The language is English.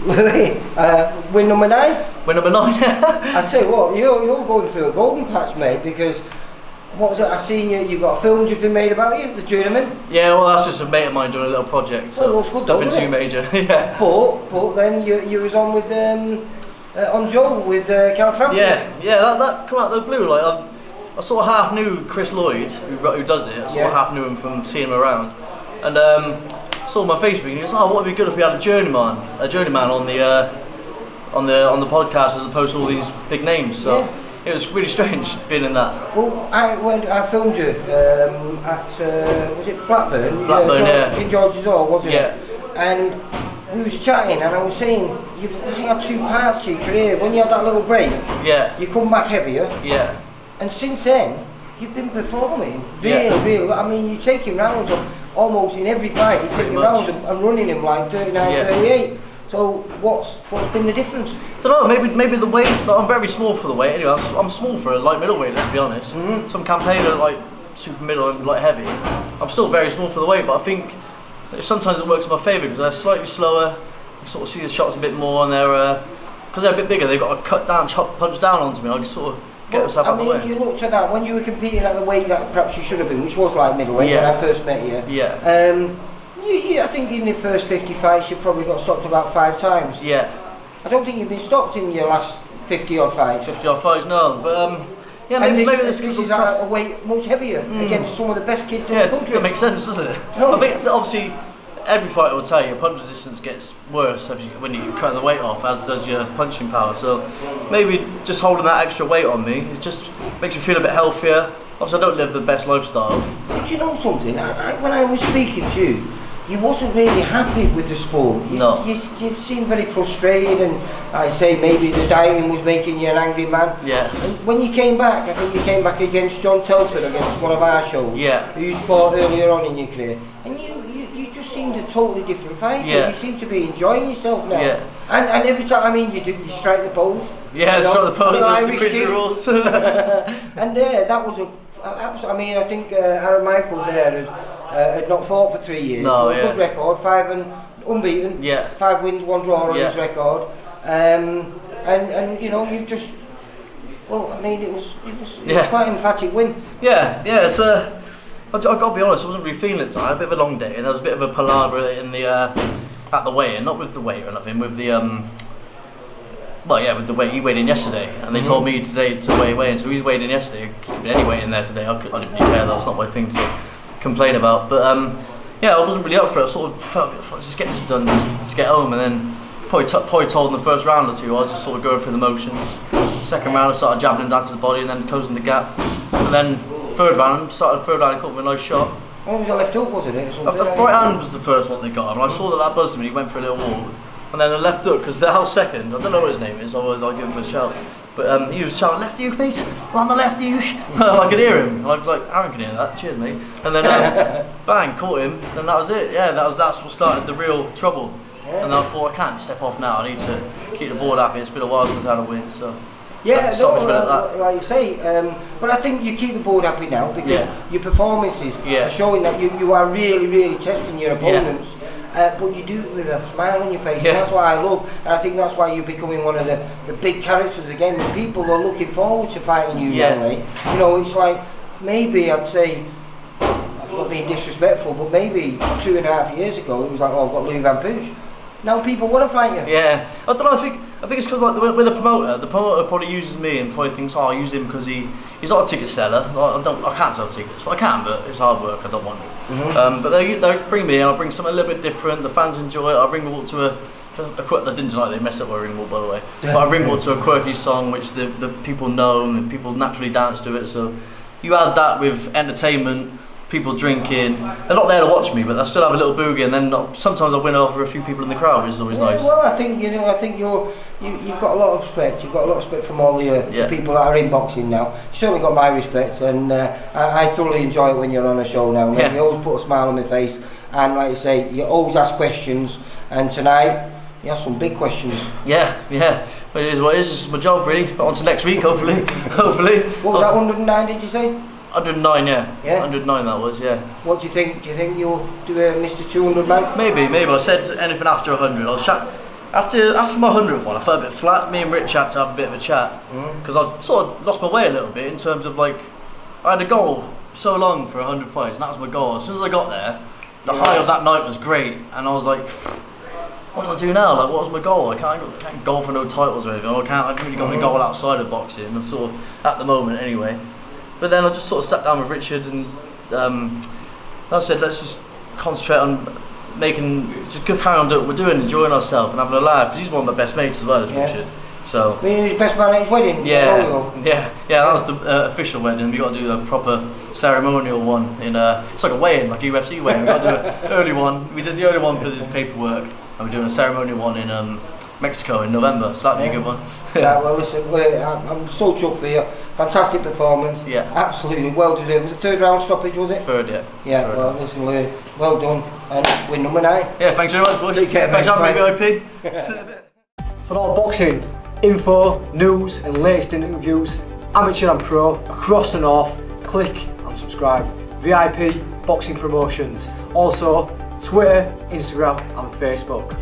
Win number 9? Win number 9, I tell you what, you're going through a golden patch, mate, because what was it? I seen you've got a film just been made about you, the journeyman. Yeah, well, that's just a mate of mine doing a little project. So looks good, though, nothing too major. Yeah. But then you was on with on Joe with Calframpton. Yeah, that come out of the blue. Like I sort of half knew Chris Lloyd, who does it. I sort of half knew him from seeing him around, and saw him on Facebook. And he was, what would be good if we had a journeyman on the podcast as opposed to all these big names. So. Yeah. It was really strange being in that. Well, I filmed you at was it Blackburn? Blackburn, in George's Hall, wasn't it? And we was chatting, and I was saying you've had 2 parts to your career. When you had that little break, you come back heavier. Yeah. And since then, you've been performing really. I mean, you take him rounds almost in every fight. You take him rounds and running him like 39, 38. So what's been the difference? I don't know, maybe the weight. I'm very small for the weight anyway. I'm small for a light middleweight, let's be honest. Some campaigner like super middle and light heavy. I'm still very small for the weight, but I think sometimes it works in my favour because they're slightly slower. You sort of see the shots a bit more, and because they're a bit bigger, they've got to cut down, punch down onto me. I can sort of get myself out of the way. You looked at that when you were competing at the weight that perhaps you should have been, which was like middleweight when I first met you. Yeah. I think in the first 50 fights you probably got stopped about 5 times. Yeah. I don't think you've been stopped in your last 50 odd fights. 50 odd fights, no. But maybe this is at a weight much heavier against some of the best kids in the country. That makes sense, doesn't it? No. I think that obviously every fighter will tell you your punch resistance gets worse when you cut the weight off, as does your punching power. So maybe just holding that extra weight on me, it just makes me feel a bit healthier. Obviously I don't live the best lifestyle. But you know something, when I was speaking to you, you wasn't really happy with the sport. You seemed very frustrated, and I say maybe the dieting was making you an angry man. Yeah. And when you came back, I think you came back against John Telford against one of our shows. Yeah. Who you fought earlier on in your career, and you just seemed a totally different fighter. Yeah. You seem to be enjoying yourself now. Yeah. And every time you strike the pose. Yeah, strike the pose. The Christian rules. And that was I think Aaron Michaels there had not fought for 3 years. No, good record, 5 and unbeaten. Yeah. 5 wins, 1 draw on his record. And you've just it was quite an emphatic win. Yeah. It's I got to be honest, I wasn't really feeling it tonight. I had a bit of a long day, and there was a bit of a palaver in the at the weigh-in, not with the weight or nothing, with the with the weight. He weighed in yesterday, and they told me today to weigh in. So he's weighed in yesterday. He could be any weight in there today. I didn't really care. That was not my thing to complain about. But I wasn't really up for it. I sort of felt just get this done, just get home, and then probably told in the first round or 2 I was just sort of going through the motions. Second round I started jabbing him down to the body and then closing the gap, and then third round, he caught me with a nice shot. What was a left hook, wasn't it? The right hand was the first one they got him, and I saw that buzzed him and he went for a little walk. And then the left hook, because the house second, I don't know what his name is, otherwise I'll give him a shout. But he was shouting, "Left hook, mate, on the left hook." I could hear him, and I was like, "Aaron can hear that, cheers mate." And then bang, caught him, and that was it. Yeah, that's what started the real trouble. Yeah. And I thought, I can't step off now, I need to keep the board happy. It's been a while since I had a win, so. Yeah, like you say, but I think you keep the board happy now because your performances are showing that you are really, really testing your opponents. But you do it with a smile on your face, and that's what I love. And I think that's why you're becoming one of the big characters again. The people are looking forward to fighting you, mate. You know, it's like maybe I'd say, I'm not being disrespectful, but maybe 2.5 years ago it was like, I've got Louis Van Pooch. Now people want to fight you. Yeah, I don't know. I think it's because like with the promoter probably uses me and probably thinks, I'll use him because he's not a ticket seller. I can't sell tickets. Well, I can, but it's hard work. I don't want to. But they bring me in. I'll bring something a little bit different. The fans enjoy it. I bring them all to a they didn't like they messed up my ring wall, by the way. But I bring them all to a quirky song which the people know and people naturally dance to it. So you add that with entertainment. People drinking, they're not there to watch me, but I still have a little boogie, and then sometimes I win over a few people in the crowd, which is always nice. Well, I think you've got a lot of respect. You've got a lot of respect from all the people that are in boxing now. You certainly got my respect, and I thoroughly enjoy it when you're on a show now. Yeah. You always put a smile on my face, and like you say, you always ask questions. And tonight, you asked some big questions. Yeah. But it is what it is. It's my job, really. On to next week, hopefully. What was that? 109? Did you say? 109, yeah. 109 that was, yeah. What do you think? Do you think you'll do a Mr. 200 man? Maybe. I said anything after 100. After my 100th one, I felt a bit flat. Me and Rich had to have a bit of a chat because I sort of lost my way a little bit in terms of like I had a goal so long for 100 fights, and that was my goal. As soon as I got there, the high of that night was great, and I was like, what do I do now? Like, what was my goal? I can't go for no titles or anything. I haven't really got my goal outside of boxing. I'm sort of at the moment anyway. But then I just sort of sat down with Richard and I said, let's just concentrate on just carry on doing what we're doing, enjoying ourselves and having a laugh, because he's one of my best mates as well as Richard. So he was best man at his wedding. Yeah, that was the official wedding. We got to do a proper ceremonial one it's like a weigh-in, like a UFC wedding. We got to do an early one. We did the early one for the paperwork, and we're doing a ceremonial one in Mexico in November. So that'd be a good one. Yeah, well, listen, I'm so chuffed for you. Fantastic performance. Yeah, absolutely well deserved. Was it third round stoppage? Was it? Third, yeah. Yeah. Third. Well, listen, well done, and we're number 9. Yeah, thanks very much, boys. Take care, thanks for having me, VIP. For all boxing info, news, and latest interviews, amateur and pro across the north, click and subscribe. VIP Boxing Promotions. Also, Twitter, Instagram, and Facebook.